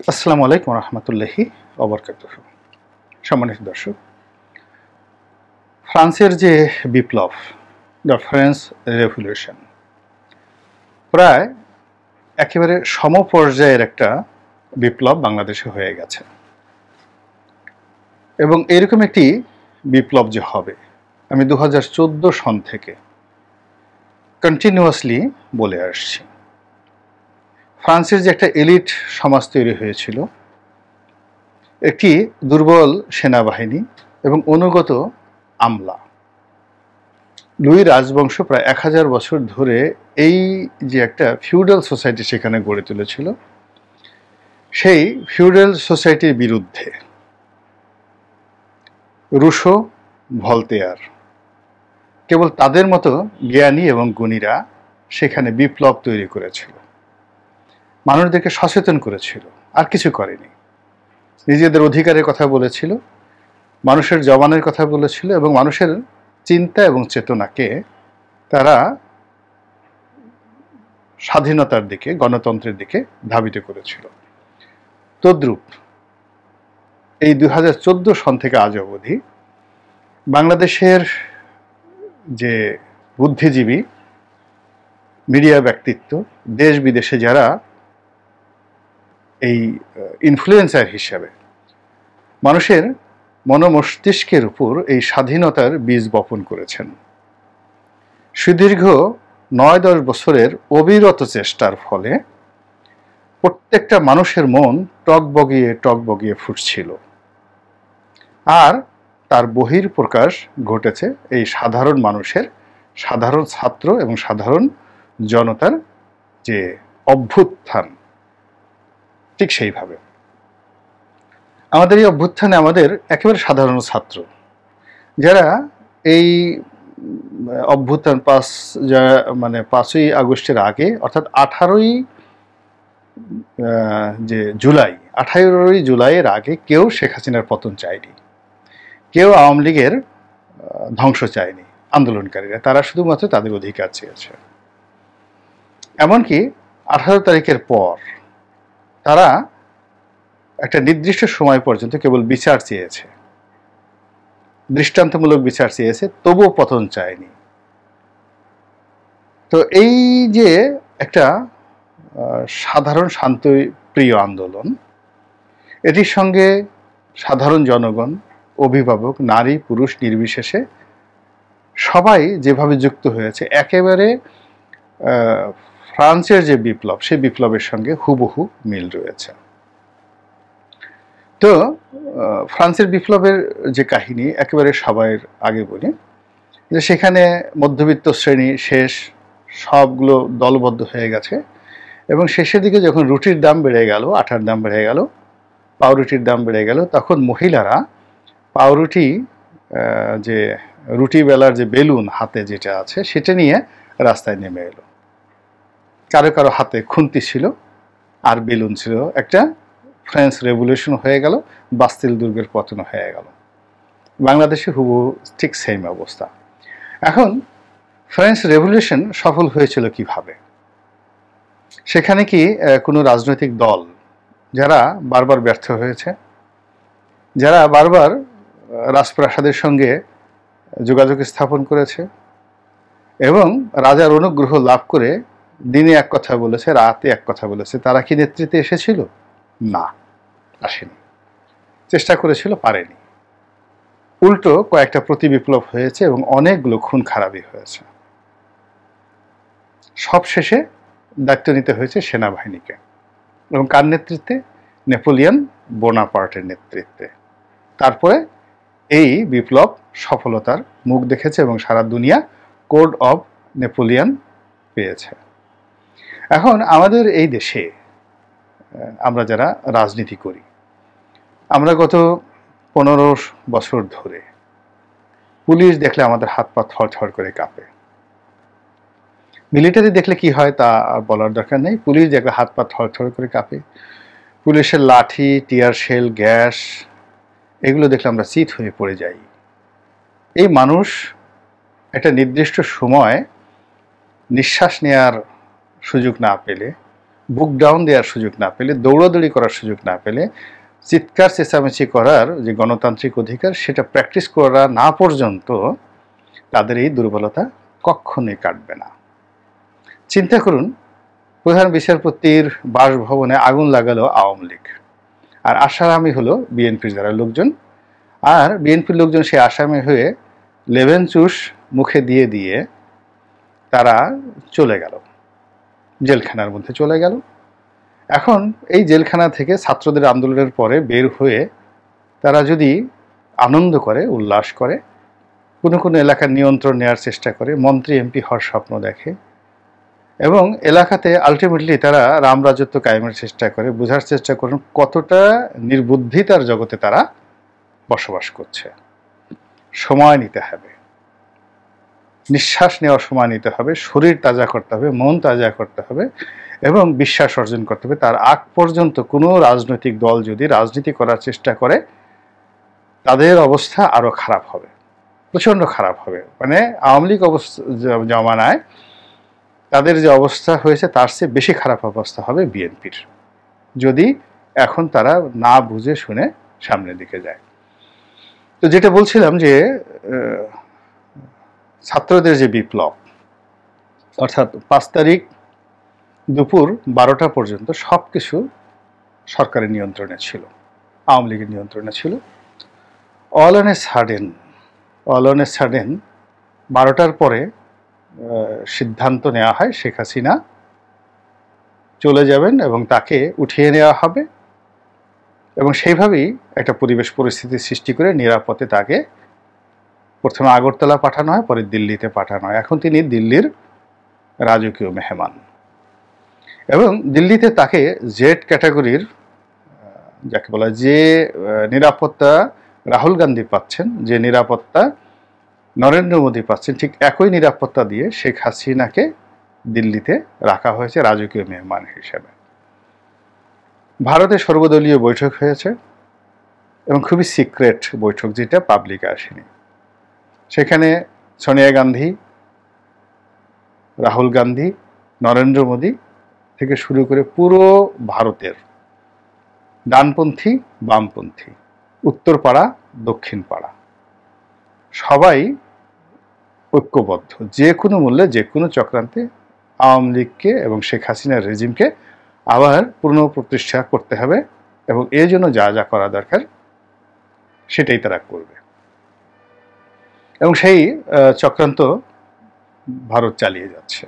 আসসালামু আলাইকুম রহমতুল্লাহি ওবরকাতুহু। সম্মানিত দর্শক, ফ্রান্সের যে বিপ্লব, দ্য ফ্রেঞ্চ রেভলিউশন, প্রায় একেবারে সমপর্যায়ের একটা বিপ্লব বাংলাদেশে হয়ে গেছে। এবং এরকম একটি বিপ্লব যে হবে, আমি 2014 সন থেকে কন্টিনিউয়াসলি বলে আসছি। ফ্রান্সের যে একটা এলিট সমাজ তৈরি হয়েছিল, একটি দুর্বল সেনাবাহিনী এবং অনুগত আমলা, লুই রাজবংশ প্রায় 1000 বছর ধরে এই যে একটা ফিউডাল সোসাইটি সেখানে গড়ে তুলেছিল, সেই ফিউডাল সোসাইটির বিরুদ্ধে রুশো, ভলতেয়ার, কেবল তাদের মতো জ্ঞানী এবং গুণীরা সেখানে বিপ্লব তৈরি করেছিল, মানুষদেরকে সচেতন করেছিল, আর কিছু করেনি। নিজেদের অধিকারের কথা বলেছিল, মানুষের জবানের কথা বলেছিল এবং মানুষের চিন্তা এবং চেতনাকে তারা স্বাধীনতার দিকে, গণতন্ত্রের দিকে ধাবিত করেছিল। তদ্রূপ এই 2014 সন থেকে আজ অবধি বাংলাদেশের যে বুদ্ধিজীবী, মিডিয়া ব্যক্তিত্ব, দেশ বিদেশে যারা এই ইনফ্লুয়েন্সার হিসাবে মানুষের মনোমস্তিষ্কের উপর এই স্বাধীনতার বীজ বপন করেছেন, সুদীর্ঘ 9-10 বছরের অবিরত চেষ্টার ফলে প্রত্যেকটা মানুষের মন টকবগিয়ে ফুটছিল। আর তার বহিঃপ্রকাশ ঘটেছে এই সাধারণ মানুষের, সাধারণ ছাত্র এবং সাধারণ জনতার যে অভ্যুত্থান, ঠিক সেইভাবে আমাদের এই অভ্যুত্থানে আমাদের একেবারে সাধারণ ছাত্র যারা এই অভ্যুত্থান 5ই আগস্টের আগে, অর্থাৎ 18ই জুলাইয়ের আগে কেউ শেখ হাসিনার পতন চায়নি, কেউ আওয়ামী লীগের ধ্বংস চায়নি। আন্দোলনকারীরা তারা শুধুমাত্র তাদের অধিকার চেয়েছে। এমনকি 18 তারিখের পর তারা একটা নির্দিষ্ট সময় পর্যন্ত কেবল বিচার চেয়েছে, দৃষ্টান্তমূলক বিচার চেয়েছে, তবুও পতন চায়নি। তো এই যে একটা সাধারণ শান্তিপ্রিয় আন্দোলন, এটির সঙ্গে সাধারণ জনগণ, অভিভাবক, নারী পুরুষ নির্বিশেষে সবাই যেভাবে যুক্ত হয়েছে, একেবারে ফ্রান্সের যে বিপ্লব, সেই বিপ্লবের সঙ্গে হুবহু মিল রয়েছে। তো ফ্রান্সের বিপ্লবের যে কাহিনী একেবারে সবার আগে বলি, যে সেখানে মধ্যবিত্ত শ্রেণী শেষ, সবগুলো দলবদ্ধ হয়ে গেছে এবং শেষের দিকে যখন রুটির দাম বেড়ে গেল, আটার দাম বেড়ে গেল, পাউরুটির দাম বেড়ে গেল, তখন মহিলারা পাউরুটি, যে রুটি বেলার যে বেলুন হাতে যেটা আছে, সেটা নিয়ে রাস্তায় নেমে এলো। কারো কারো হাতে খুন্তি ছিল আর বেলুন ছিল। একটা ফ্রেঞ্চ রেভলিউশন হয়ে গেল, বাস্তিল দুর্গের পতন হয়ে গেল। বাংলাদেশে হুবহু ঠিক সেম অবস্থা। এখন ফ্রেঞ্চ রেভলিউশন সফল হয়েছিল কিভাবে? সেখানে কি কোনো রাজনৈতিক দল যারা বারবার ব্যর্থ হয়েছে, যারা বারবার রাজপ্রাসাদের সঙ্গে যোগাযোগ স্থাপন করেছে এবং রাজার অনুগ্রহ লাভ করে দিনে এক কথা বলেছে, রাতে এক কথা বলেছে, তারা কি নেতৃত্বে এসেছিল? না, আসেনি। চেষ্টা করেছিল, পারেনি। উল্টো কয়েকটা প্রতি বিপ্লব হয়েছে এবং অনেকগুলো খুন খারাপি হয়েছে। সবশেষে দায়িত্ব নিতে হয়েছে সেনাবাহিনীকে, এবং কার নেতৃত্বে? নেপোলিয়ন বোনাপার্টের নেতৃত্বে। তারপরে এই বিপ্লব সফলতার মুখ দেখেছে এবং সারা দুনিয়া কোড অফ নেপোলিয়ন পেয়েছে। এখন আমাদের এই দেশে আমরা যারা রাজনীতি করি, আমরা গত 15 বছর ধরে পুলিশ দেখলে আমাদের হাত পা থরথর করে কাঁপে। মিলিটারি দেখলে কি হয় তা বলার দরকার নেই, পুলিশ দেখলে হাত পা থরথর করে কাঁপে। পুলিশের লাঠি, টিয়ার শেল, গ্যাস, এগুলো দেখলে আমরা চিত হয়ে পড়ে যাই। এই মানুষ একটা নির্দিষ্ট সময় নিঃশ্বাস নেওয়ার সুযোগ না পেলে, বুক ডাউন দেওয়ার সুযোগ না পেলে, দৌড়াদৌড়ি করার সুযোগ না পেলে, চিৎকার চেঁচামেচি করার যে গণতান্ত্রিক অধিকার সেটা প্র্যাকটিস করা না পর্যন্ত তাদের এই দুর্বলতা কখনোই কাটবে না। চিন্তা করুন, প্রধান বিচারপতির বাসভবনে আগুন লাগালো আওয়ামী লীগ, আর আসামি হলো বিএনপির যারা লোকজন, আর বিএনপির লোকজন সে আসামি হয়ে লেভেন চুষ মুখে দিয়ে দিয়ে তারা চলে গেল, জেলখানার মধ্যে চলে গেল। এখন এই জেলখানা থেকে ছাত্রদের আন্দোলনের পরে বের হয়ে তারা যদি আনন্দ করে, উল্লাস করে, কোনো কোনো এলাকার নিয়ন্ত্রণ নেওয়ার চেষ্টা করে, মন্ত্রী এমপি হওয়ার স্বপ্ন দেখে, এবং এলাকাতে আলটিমেটলি তারা রামরাজত্ব কায়েমের চেষ্টা করে, বোঝার চেষ্টা করেন কতটা নির্বুদ্ধিতার জগতে তারা বসবাস করছে। সময় নিতে হবে, নিঃশ্বাস নেওয়ার সময় নিতে হবে, শরীর তাজা করতে হবে, মন তাজা করতে হবে, এবং বিশ্বাস অর্জন করতে হবে। তার আগ পর্যন্ত কোনো রাজনৈতিক দল যদি রাজনীতি করার চেষ্টা করে তাদের অবস্থা আরো খারাপ হবে, প্রচন্ড খারাপ হবে। মানে আওয়ামী লীগ জমানায় তাদের যে অবস্থা হয়েছে তার চেয়ে বেশি খারাপ অবস্থা হবে বিএনপির, যদি এখন তারা না বুঝে শুনে সামনের দিকে যায়। তো যেটা বলছিলাম যে ছাত্রদের যে বিপ্লব, অর্থাৎ 5 তারিখ দুপুর 12টা পর্যন্ত সব কিছু সরকারের নিয়ন্ত্রণে ছিল, আওয়ামী লীগের নিয়ন্ত্রণে ছিল। অল অন এ সাডেন 12টার পরে সিদ্ধান্ত নেওয়া হয় শেখ হাসিনা চলে যাবেন এবং তাকে উঠিয়ে নেওয়া হবে, এবং সেইভাবেই একটা পরিবেশ পরিস্থিতি সৃষ্টি করে নিরাপদে তাকে প্রথমে আগরতলা পাঠানো হয়, পরে দিল্লিতে পাঠানো হয়। এখন তিনি দিল্লির রাজকীয় মেহমান, এবং দিল্লিতে তাকে জেড ক্যাটাগরির, যাকে বলা যে নিরাপত্তা রাহুল গান্ধী পাচ্ছেন, যে নিরাপত্তা নরেন্দ্র মোদী পাচ্ছেন, ঠিক একই নিরাপত্তা দিয়ে শেখ হাসিনাকে দিল্লিতে রাখা হয়েছে রাজকীয় মেহমান হিসেবে। ভারতে সর্বদলীয় বৈঠক হয়েছে, এবং খুবই সিক্রেট বৈঠক, যেটা পাবলিকে আসেনি। সেখানে সোনিয়া গান্ধী, রাহুল গান্ধী, নরেন্দ্র মোদী থেকে শুরু করে পুরো ভারতের ডানপন্থী, বামপন্থী, উত্তর পাড়া, দক্ষিণ পাড়া, সবাই ঐক্যবদ্ধ, যে কোনো মূল্যে, যে কোনো চক্রান্তে আওয়ামী লীগকে এবং শেখ হাসিনার রেজিমকে আবার পুনঃপ্রতিষ্ঠা করতে হবে, এবং এর জন্য যা যা করা দরকার সেটাই তারা করবে। এবং সেই চক্রান্ত ভারত চালিয়ে যাচ্ছে।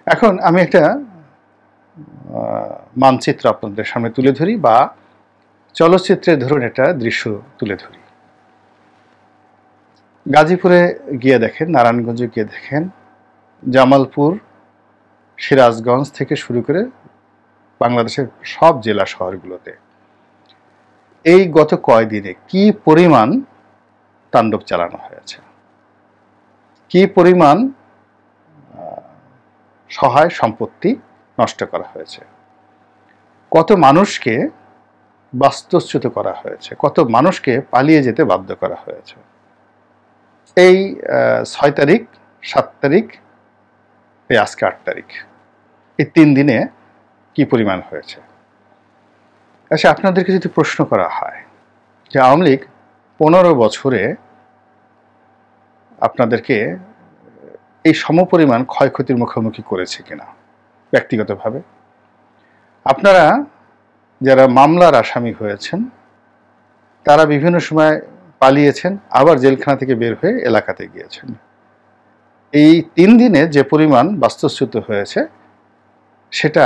এখন আমি একটা মানচিত্র আপনাদের সামনে তুলে ধরি, বা চলচ্চিত্রের ধরুন একটা দৃশ্য তুলে ধরি। গাজীপুরে গিয়ে দেখেন, নারায়ণগঞ্জে গিয়ে দেখেন, জামালপুর, সিরাজগঞ্জ থেকে শুরু করে বাংলাদেশের সব জেলা শহরগুলোতে এই গত কয়দিনে কি পরিমাণ তাণ্ডব চালানো হয়েছে, কি পরিমাণ সহায় সম্পত্তি নষ্ট করা হয়েছে, কত মানুষকে বাস্তুচ্যুত করা হয়েছে, কত মানুষকে পালিয়ে যেতে বাধ্য করা হয়েছে। এই 6 তারিখ, 7 তারিখ, এই আজকে 8 তারিখ, এই 3 দিনে কি পরিমাণ হয়েছে। আচ্ছা, আপনাদেরকে যদি প্রশ্ন করা হয় যে আওয়ামী লীগ 15 বছরে আপনাদেরকে এই সমপরিমাণ ক্ষয়ক্ষতির মুখোমুখি করেছে কিনা ব্যক্তিগতভাবে, আপনারা যারা মামলার আসামি হয়েছেন তারা বিভিন্ন সময় পালিয়েছেন, আবার জেলখানা থেকে বের হয়ে এলাকাতে গিয়েছেন। এই 3 দিনে যে পরিমাণ বাস্তুচ্যুত হয়েছে সেটা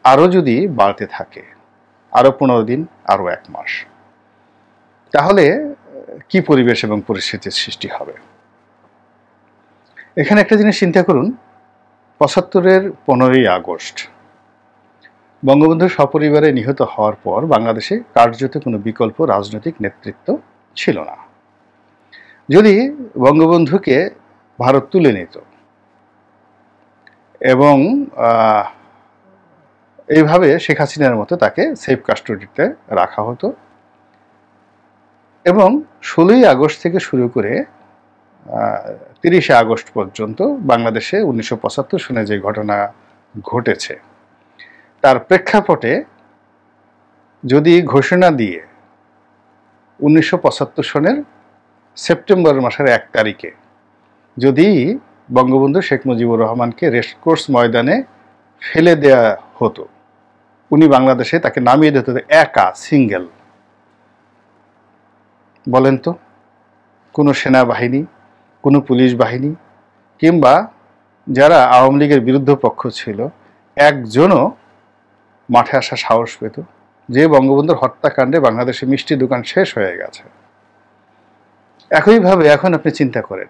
আরও যদি বাড়তে থাকে, আরও 15 দিন, আরও 1 মাস, তাহলে কি পরিবেশ এবং পরিস্থিতির সৃষ্টি হবে। এখানে একটা জিনিস চিন্তা করুন, 75-এর 15ই আগস্ট বঙ্গবন্ধু সপরিবারে নিহত হওয়ার পর বাংলাদেশে কার্যত কোনো বিকল্প রাজনৈতিক নেতৃত্ব ছিল না। যদি বঙ্গবন্ধুকে ভারত তুলে নিত এবং এইভাবে শেখ হাসিনার মতো তাকে সেফ কাস্টোডিতে রাখা হতো, এবং 16ই আগস্ট থেকে শুরু করে 30শে আগস্ট পর্যন্ত বাংলাদেশে 1975 সনে যে ঘটনা ঘটেছে তার প্রেক্ষাপটে যদি ঘোষণা দিয়ে 1975 সনের সেপ্টেম্বর মাসের 1 তারিখে যদি বঙ্গবন্ধু শেখ মুজিবুর রহমানকে রেসকোর্স ময়দানে ফেলে দেয়া হতো, উনি বাংলাদেশে তাকে নামিয়ে দিতে হতো একা, সিঙ্গেল, বলেন তো কোনো সেনাবাহিনী, কোনো পুলিশ বাহিনী কিংবা যারা আওয়ামী লীগের বিরুদ্ধ পক্ষ ছিল একজনও মাঠে আসার সাহস পেত? যে বঙ্গবন্ধুর হত্যাকাণ্ডে বাংলাদেশে মিষ্টি দোকান শেষ হয়ে গেছে। একইভাবে এখন আপনি চিন্তা করেন,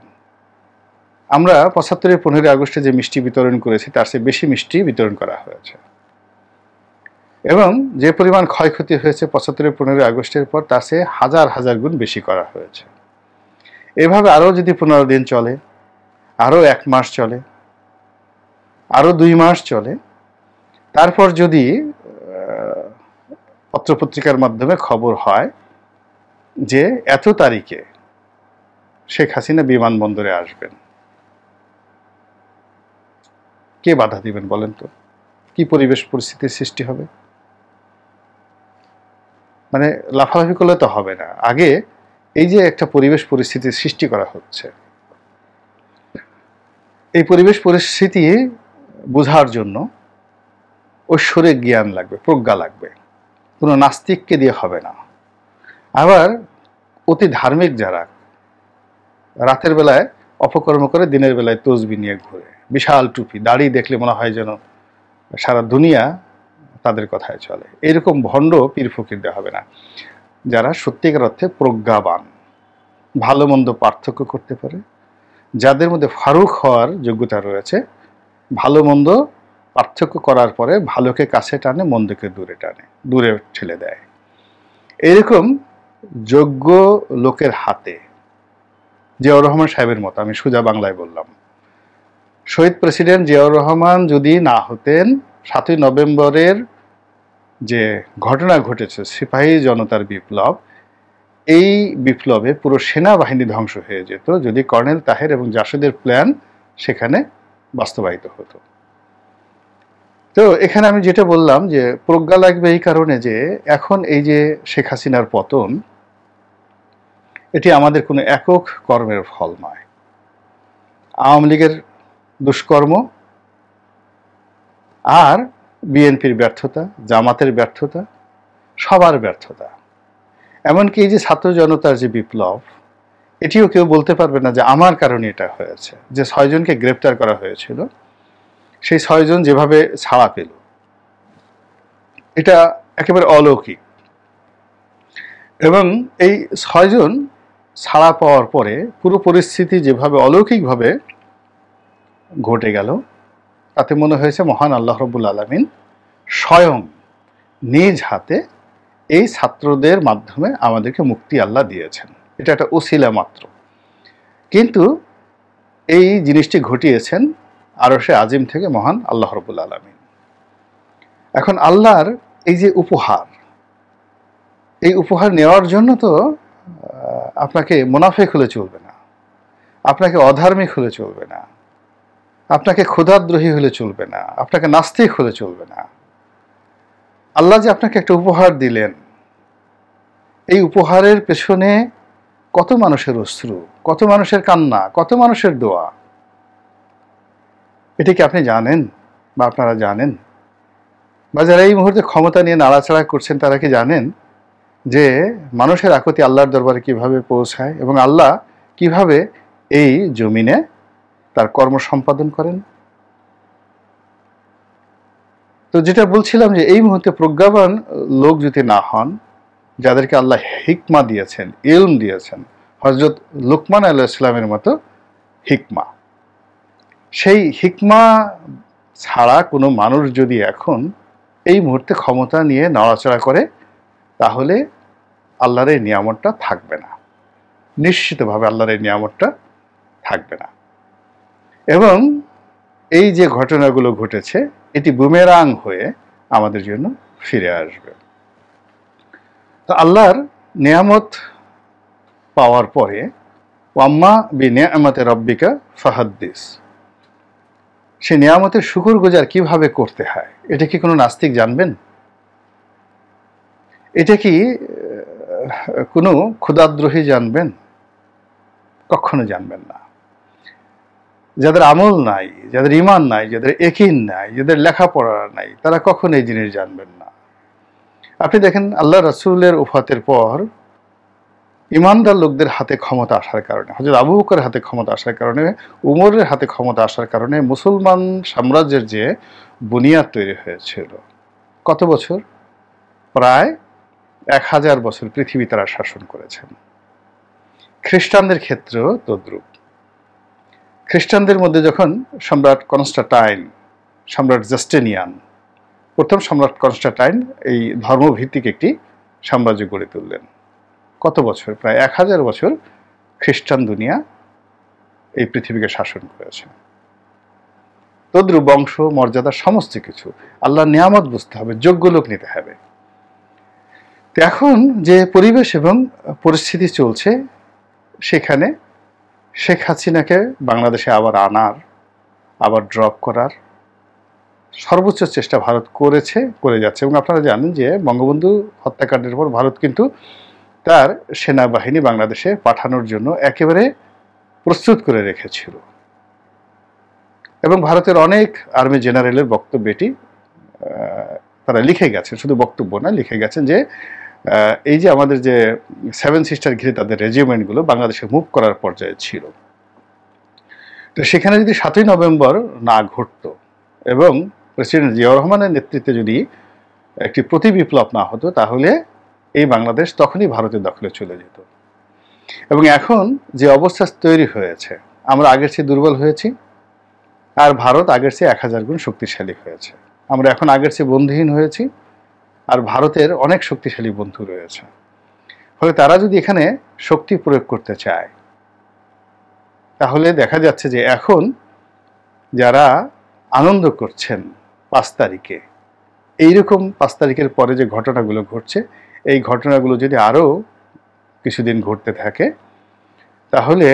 আমরা 75-এর 15 আগস্টে যে মিষ্টি বিতরণ করেছি তার চেয়ে বেশি মিষ্টি বিতরণ করা হয়েছে, এবং যে পরিমাণ ক্ষয়ক্ষতি হয়েছে 75-এর 15 আগস্টের পর তার চেয়ে হাজার হাজার গুণ বেশি করা হয়েছে। এভাবে আরও যদি 15 দিন চলে, আরও 1 মাস চলে, আরও 2 মাস চলে, তারপর যদি পত্রপত্রিকার মাধ্যমে খবর হয় যে এত তারিখে শেখ হাসিনা বিমানবন্দরে আসবেন, কে বাধা দিবেন বলেন তো? কি পরিবেশ পরিস্থিতির সৃষ্টি হবে? মানে লাফালাফি করলে তো হবে না, আগে এই যে একটা পরিবেশ পরিস্থিতির সৃষ্টি করা হচ্ছে, এই পরিবেশ পরিস্থিতি বোঝার জন্য ঐশ্বরিক জ্ঞান লাগবে, প্রজ্ঞা লাগবে, কোনো নাস্তিককে দিয়ে হবে না। আবার অতি ধার্মিক যারা রাতের বেলায় অপকর্ম করে দিনের বেলায় তসবি নিয়ে ঘুরে, বিশাল টুপি, দাড়ি দেখলে মনে হয় যেন সারা দুনিয়া তাদের কথায় চলে, এরকম ভণ্ড পীর ফকিরদের হবে না। যারা সত্যিকার অর্থে প্রজ্ঞাবান, ভালো মন্দ পার্থক্য করতে পারে, যাদের মধ্যে ফারুক হওয়ার যোগ্যতা রয়েছে, ভালো মন্দ পার্থক্য করার পরে ভালোকে কাছে টানে, মন্দকে দূরে ঠেলে দেয়, এরকম যোগ্য লোকের হাতে, জিয়াউর রহমান সাহেবের মতো, আমি সোজা বাংলায় বললাম, শহীদ প্রেসিডেন্ট জিয়াউর রহমান যদি না হতেন, 7ই নভেম্বরের যে ঘটনা ঘটেছে সিপাহী জনতার বিপ্লব, এই বিপ্লবে পুরো সেনাবাহিনী ধ্বংস হয়ে যেত যদি কর্নেল তাহের এবং জাসদের প্ল্যান সেখানে বাস্তবায়িত হতো। তো এখানে আমি যেটা বললাম যে প্রজ্ঞা লাগবে এই কারণে যে এখন এই যে শেখ হাসিনার পতন, এটি আমাদের কোনো একক কর্মের ফল নয়। আওয়ামী লীগের দুষ্কর্ম আর বিএনপির ব্যর্থতা, জামাতের ব্যর্থতা, সবার ব্যর্থতা। এমনকি এই যে ছাত্র জনতার যে বিপ্লব, এটিও কেউ বলতে পারবে না যে আমার কারণে এটা হয়েছে। যে 6 জনকে গ্রেপ্তার করা হয়েছিল, সেই 6 জন যেভাবে ছাড়া পেল, এটা একেবারে অলৌকিক। এবং এই 6 জন ছাড়া পাওয়ার পরে পুরো পরিস্থিতি যেভাবে অলৌকিকভাবে ঘটে গেল, তাতে মনে হয়েছে মহান আল্লাহ রাব্বুল আলামিন স্বয়ং নিজ হাতে এই ছাত্রদের মাধ্যমে আমাদেরকে মুক্তি আল্লাহ দিয়েছেন। এটা একটা ওসিলা মাত্র, কিন্তু এই জিনিসটি ঘটিয়েছেন আরশে আজিম থেকে মহান আল্লাহ রাব্বুল আলামিন। এখন আল্লাহর এই যে উপহার, এই উপহার নেওয়ার জন্য তো আপনাকে মুনাফিক হলে চলবে না, আপনাকে অধার্মিক হলে চলবে না, আপনাকে ক্ষুধাদ্রোহী হলে চলবে না, আপনাকে নাস্তিক হলে চলবে না। আল্লাহ যে আপনাকে একটা উপহার দিলেন, এই উপহারের পেছনে কত মানুষের অশ্রু, কত মানুষের কান্না, কত মানুষের দোয়া, এটা কি আপনি জানেন বা আপনারা জানেন? বা যারা এই মুহূর্তে ক্ষমতা নিয়ে নাড়াচাড়া করছেন, তারা কি জানেন যে মানুষের আকুতি আল্লাহর দরবারে কিভাবে পৌঁছায় এবং আল্লাহ কিভাবে এই জমিনে তার কর্ম সম্পাদন করেন? তো যেটা বলছিলাম যে এই মুহূর্তে প্রজ্ঞাবান লোক যদি না হন, যাদেরকে আল্লাহ হিকমা দিয়েছেন, ইলম দিয়েছেন, হযরত লুকমান আলাইহিস সালামের মতো হিকমা, সেই হিকমা ছাড়া কোনো মানুষ যদি এখন এই মুহূর্তে ক্ষমতা নিয়ে নড়াচড়া করে, তাহলে আল্লাহর এই নিয়ামতটা থাকবে না, নিশ্চিতভাবে আল্লাহর এই নিয়ামতটা থাকবে না। এবং এই যে ঘটনাগুলো ঘটেছে, এটি বুমেরাং হয়ে আমাদের জন্য ফিরে আসবে। তো আল্লাহর নিয়ামত পাওয়ার পরে ওয়াম্মা বিনিয়ামতি রাব্বিকা ফাহাদ্দিস, সে নিয়ামতের শুকরগুজার কিভাবে করতে হয় এটা কি কোনো নাস্তিক জানবেন? এটা কি কোনো ক্ষুধাদ্রোহী জানবেন? কখনো জানবেন না। যাদের আমল নাই, যাদের ঈমান নাই, যাদের ইয়াকিন নাই, যাদের লেখাপড়া নাই, তারা কখনো এই জিনিস জানবেন না। আপনি দেখেন আল্লাহ রাসূলের ওফাতের পর ঈমানদার লোকদের হাতে ক্ষমতা আসার কারণে, হযরত আবু বকরের হাতে ক্ষমতা আসার কারণে, উমরের হাতে ক্ষমতা আসার কারণে মুসলমান সাম্রাজ্যের যে বুনিয়াদ তৈরি হয়েছিল, কত বছর? প্রায় 1000 বছর পৃথিবী তারা শাসন করেছেন। খ্রিস্টানদের ক্ষেত্রেও তদ্রূপ। খ্রিস্টানদের মধ্যে যখন সম্রাট কনস্টান্টাইন, সম্রাট জাস্টিনিয়ান, প্রথম সম্রাট কনস্টান্টাইন এই ধর্মভিত্তিক একটি সাম্রাজ্য গড়ে তুললেন। কত বছর? প্রায় 1000 বছর খ্রিস্টান দুনিয়া এই পৃথিবীকে শাসন করেছে। তদ্রূপ বংশ মর্যাদা সমস্ত কিছু আল্লাহর নিয়ামত বুঝতে হবে, যোগ্য লোক নিতে হবে। তো এখন যে পরিবেশ এবং পরিস্থিতি চলছে, সেখানে শেখ হাসিনাকে বাংলাদেশে আবার আনার, আবার ড্রপ করার সর্বোচ্চ চেষ্টা ভারত করে যাচ্ছে। এবং আপনারা জানেন যে বঙ্গবন্ধু হত্যাকাণ্ডের পর ভারত কিন্তু তার সেনাবাহিনী বাংলাদেশে পাঠানোর জন্য একেবারে প্রস্তুত করে রেখেছিল। এবং ভারতের অনেক আর্মি জেনারেলের বক্তব্য এটি তারা লিখে গেছেন, শুধু বক্তব্য না, লিখে গেছেন যে এই যে আমাদের যে 7 সিস্টার ঘিরে তাদের রেজিমেন্টগুলো বাংলাদেশে মুভ করার পর্যায়ে ছিল, তো সেখানে যদি 7ই নভেম্বর না ঘটতো এবং প্রেসিডেন্ট জিয়াউর রহমানের নেতৃত্বে যদি একটি প্রতি বিপ্লব না হতো, তাহলে এই বাংলাদেশ তখনই ভারতের দখলে চলে যেত। এবং এখন যে অবস্থা তৈরি হয়েছে, আমরা আগের চেয়ে দুর্বল হয়েছি, আর ভারত আগের চেয়ে 1000 গুণ শক্তিশালী হয়েছে। আমরা এখন আগের চেয়ে বন্ধুহীন হয়েছি, আর ভারতের অনেক শক্তিশালী বন্ধু রয়েছে। ফলে তারা যদি এখানে শক্তি প্রয়োগ করতে চায়, তাহলে দেখা যাচ্ছে যে এখন যারা আনন্দ করছেন 5 তারিখে, এইরকম 5 তারিখের পরে যে ঘটনাগুলো ঘটছে, এই ঘটনাগুলো যদি আরও কিছুদিন ঘটতে থাকে, তাহলে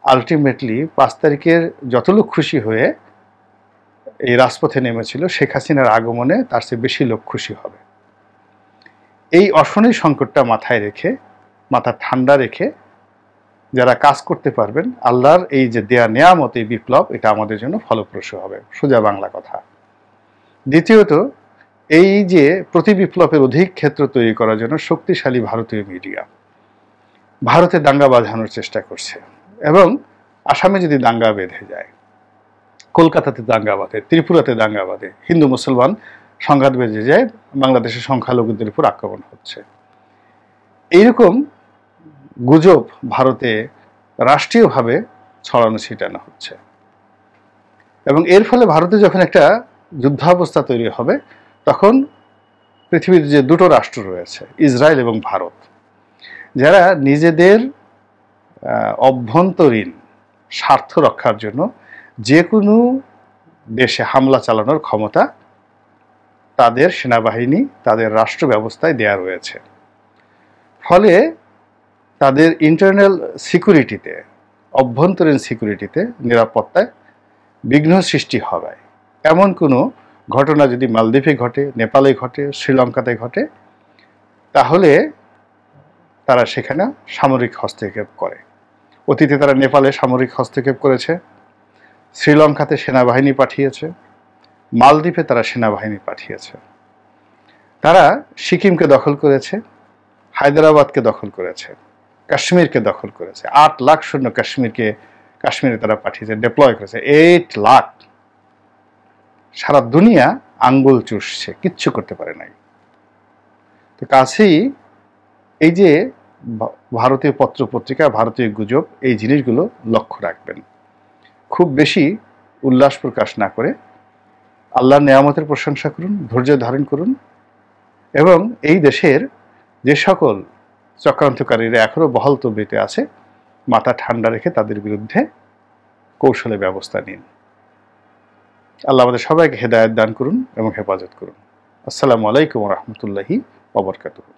আলটিমেটলি 5 তারিখের যত লোক খুশি হয়ে এই রাজপথে নেমেছিল শেখ হাসিনার আগমনে, তার চেয়ে বেশি লোক খুশি হবে। এই অশনি সংকটটা মাথায় রেখে, মাথা ঠান্ডা রেখে যারা কাজ করতে পারবেন, আল্লাহর এই যে দেয়া নেয়ামত, এই বিপ্লব, এটা আমাদের জন্য ফলপ্রসূ হবে, সোজা বাংলা কথা। দ্বিতীয়ত, এই যে প্রতি বিপ্লবের অধিক ক্ষেত্র তৈরি করার জন্য শক্তিশালী ভারতীয় মিডিয়া ভারতে দাঙ্গা বাঁধানোর চেষ্টা করছে। এবং আসামে যদি দাঙ্গা বেঁধে যায়, কলকাতাতে দাঙ্গা বাঁধে, ত্রিপুরাতে দাঙ্গা বাঁধে, হিন্দু মুসলমান সংঘাত বেজে যায়, বাংলাদেশের সংখ্যালঘুদের উপর আক্রমণ হচ্ছে, এইরকম গুজব ভারতে রাষ্ট্রীয়ভাবে ছড়ানো ছিটানো হচ্ছে। এবং এর ফলে ভারতে যখন একটা যুদ্ধাবস্থা তৈরি হবে, তখন পৃথিবীর যে দুটো রাষ্ট্র রয়েছে, ইসরায়েল এবং ভারত, যারা নিজেদের অভ্যন্তরীণ স্বার্থ রক্ষার জন্য যে কোনো দেশে হামলা চালানোর ক্ষমতা তাদের সেনাবাহিনী, তাদের রাষ্ট্র ব্যবস্থায় দেয়া রয়েছে। ফলে তাদের ইন্টারনাল সিকিউরিটিতে, অভ্যন্তরীণ সিকিউরিটিতে, নিরাপত্তায় বিঘ্ন সৃষ্টি হবে এমন কোনো ঘটনা যদি মালদ্বীপে ঘটে, নেপালে ঘটে, শ্রীলঙ্কাতে ঘটে, তাহলে তারা সেখানে সামরিক হস্তক্ষেপ করে। অতীতে তারা নেপালে সামরিক হস্তক্ষেপ করেছে, শ্রীলঙ্কাতে সেনাবাহিনী পাঠিয়েছে, মালদ্বীপে তারা সেনাবাহিনী পাঠিয়েছে। তারা সিকিমকে দখল করেছে, হায়দ্রাবাদকে দখল করেছে, কাশ্মীরকে দখল করেছে, 8 লাখ সৈন্য কাশ্মীরে তারা পাঠিয়েছে, ডিপ্লয় করেছে। 8 লাখ। সারা দুনিয়া আঙ্গুল চুষছে, কিচ্ছু করতে পারে নাই। তো কাছেই এই যে ভারতীয় পত্রপত্রিকা, ভারতীয় গুজব, এই জিনিসগুলো লক্ষ্য রাখবেন। খুব বেশি উল্লাস প্রকাশ না করে আল্লাহর নেয়ামতের প্রশংসা করুন, ধৈর্য ধারণ করুন, এবং এই দেশের যে সকল চক্রান্তকারীরা এখনো বহাল তবিয়তে আছে, মাথা ঠান্ডা রেখে তাদের বিরুদ্ধে কৌশলে ব্যবস্থা নিন। আল্লাহ আমাদের সবাইকে হেদায়েত দান করুন এবং হেফাজত করুন। আসসালামু আলাইকুম ওয়া রাহমাতুল্লাহি ওয়া বারাকাতুহু।